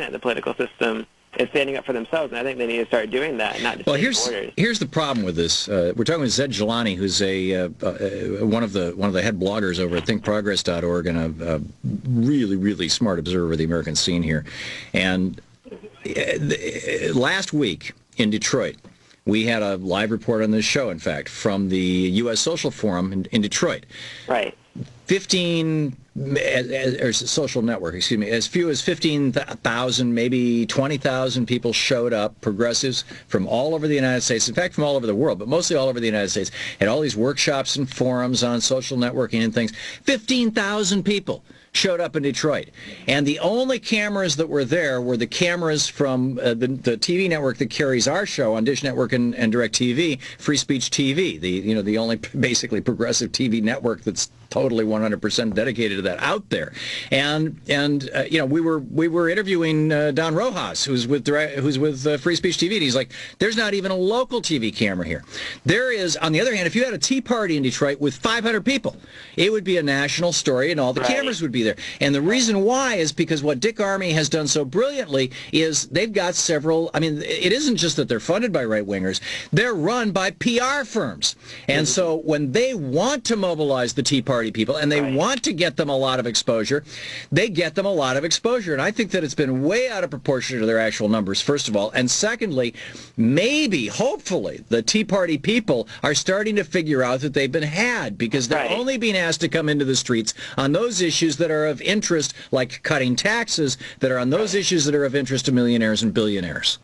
at the political system is standing up for themselves, and I think they need to start doing that, and not just orders. Here's the problem with this. We're talking with Zed Jelani, who's one of the head bloggers over at thinkprogress.org and a really, really smart observer of the American scene here. And last week in Detroit, we had a live report on this show, in fact, from the U.S. Social Forum in Detroit. Right. 15, or social network, excuse me, as few as 15,000, maybe 20,000 people showed up, progressives from all over the United States, in fact, from all over the world, but mostly all over the United States, had all these workshops and forums on social networking and things. 15,000 people showed up in Detroit. And the only cameras that were there were the cameras from the TV network that carries our show on Dish Network and DirecTV, Free Speech TV, the only basically progressive TV network that's totally 100% dedicated to that out there. And we were interviewing Don Rojas, who's with Free Speech TV, and he's like, there's not even a local TV camera here. There is, on the other hand, if you had a Tea Party in Detroit with 500 people, it would be a national story and all the cameras would be there. And the reason why is because what Dick Armey has done so brilliantly is they've got several, I mean, it isn't just that they're funded by right-wingers, they're run by PR firms. And so when they want to mobilize the Tea Party people and they want to get them a lot of exposure, they get them a lot of exposure. And I think that it's been way out of proportion to their actual numbers, first of all. And secondly, maybe, hopefully, the Tea Party people are starting to figure out that they've been had because they're only being asked to come into the streets on those issues that are of interest, like cutting taxes, that are on those issues that are of interest to millionaires and billionaires.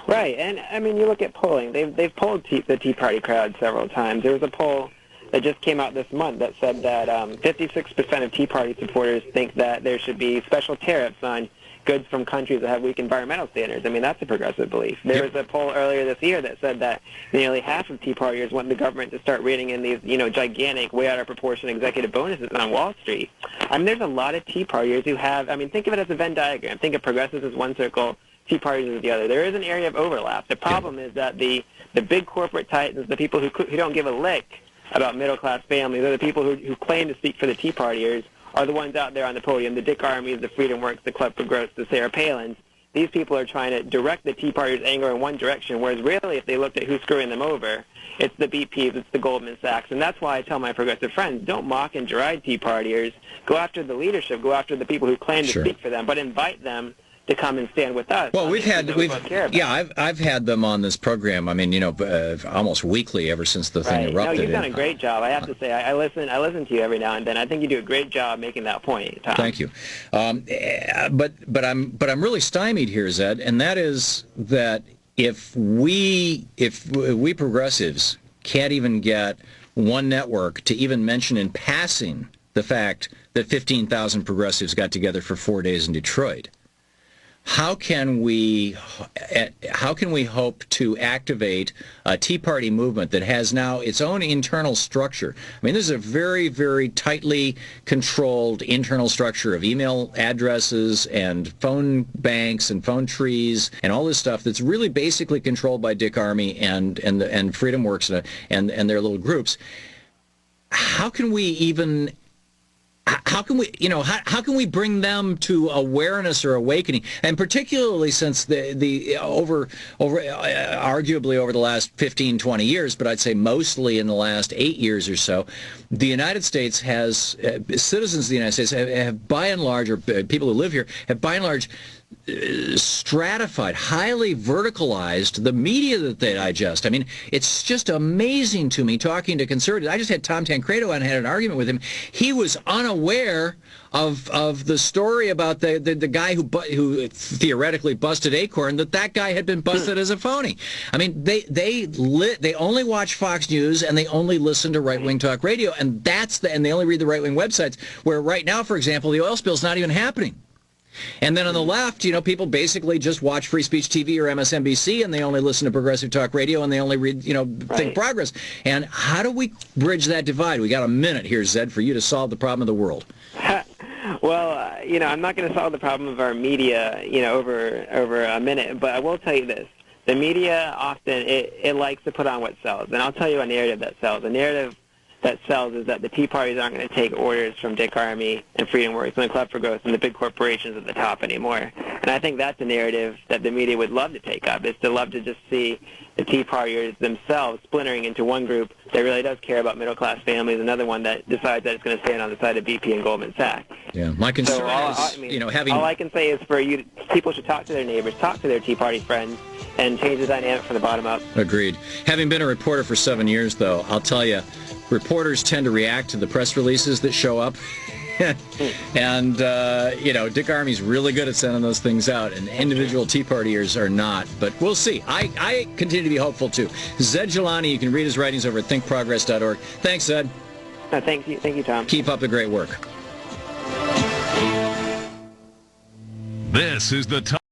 Right, and I mean, you look at polling. They've polled the Tea Party crowd several times. There was a poll that just came out this month that said that 56% of Tea Party supporters think that there should be special tariffs on goods from countries that have weak environmental standards. I mean, that's a progressive belief. There was a poll earlier this year that said that nearly half of Tea Partiers want the government to start reining in these, gigantic, way out of proportion executive bonuses on Wall Street. I mean, there's a lot of Tea Partiers who have, think of it as a Venn diagram. Think of progressives as one circle, Tea Partiers as the other. There is an area of overlap. The problem is that the big corporate titans, the people who don't give a lick about middle-class families, are the people who claim to speak for the Tea Partiers, are the ones out there on the podium, the Dick Armeys, the Freedom Works, the Club for Growth, the Sarah Palins. These people are trying to direct the Tea Partiers' anger in one direction, whereas really if they looked at who's screwing them over, it's the BPs, it's the Goldman Sachs. And that's why I tell my progressive friends, don't mock and deride Tea Partiers. Go after the leadership. Go after the people who claim to speak for them, but invite them to come and stand with us. Well, I've had them on this program. I mean, almost weekly ever since the thing erupted. No, you've done a great job. I have to say, I listen to you every now and then. I think you do a great job making that point, Tom. Thank you. But I'm really stymied here, Zed, and that is that if we progressives can't even get one network to even mention in passing the fact that 15,000 progressives got together for 4 days in Detroit, how can we hope to activate a Tea Party movement that has now its own internal structure? I mean, this is a very, very tightly controlled internal structure of email addresses and phone banks and phone trees and all this stuff that's really basically controlled by Dick Armey and Freedom Works and their little groups. How can we bring them to awareness or awakening? And particularly since arguably over the last 15, 20 years, but I'd say mostly in the last 8 years or so, the United States has, citizens of the United States have by and large, or people who live here, have by and large stratified, highly verticalized the media that they digest. I mean, it's just amazing to me talking to conservatives. I just had Tom Tancredo on and had an argument with him. He was unaware of the story about the guy who theoretically busted Acorn, that guy had been busted as a phony. I mean, they only watch Fox News and they only listen to right-wing talk radio, and they only read the right-wing websites, where right now, for example, the oil spill's not even happening. And then on the left, people basically just watch Free Speech TV or MSNBC, and they only listen to progressive talk radio, and they only read, Think Progress. And how do we bridge that divide? We got a minute here, Zed, for you to solve the problem of the world. Well, I'm not going to solve the problem of our media, over a minute, but I will tell you this. The media often, it likes to put on what sells. And I'll tell you a narrative that sells. A narrative that sells is that the Tea Parties aren't going to take orders from Dick Armey and Freedom Works and the Club for Growth and the big corporations at the top anymore. And I think that's a narrative that the media would love to take up, is to love to just see the Tea Partiers themselves splintering into one group that really does care about middle-class families, another one that decides that it's going to stand on the side of BP and Goldman Sachs. Yeah, my concern is, having... All I can say is people should talk to their neighbors, talk to their Tea Party friends, and change the dynamic from the bottom up. Agreed. Having been a reporter for 7 years, though, I'll tell you, reporters tend to react to the press releases that show up. And, Dick Armey's really good at sending those things out, and individual Tea Partiers are not. But we'll see. I continue to be hopeful, too. Zed Jelani, you can read his writings over at thinkprogress.org. Thanks, Zed. Thank you, Tom. Keep up the great work. This is the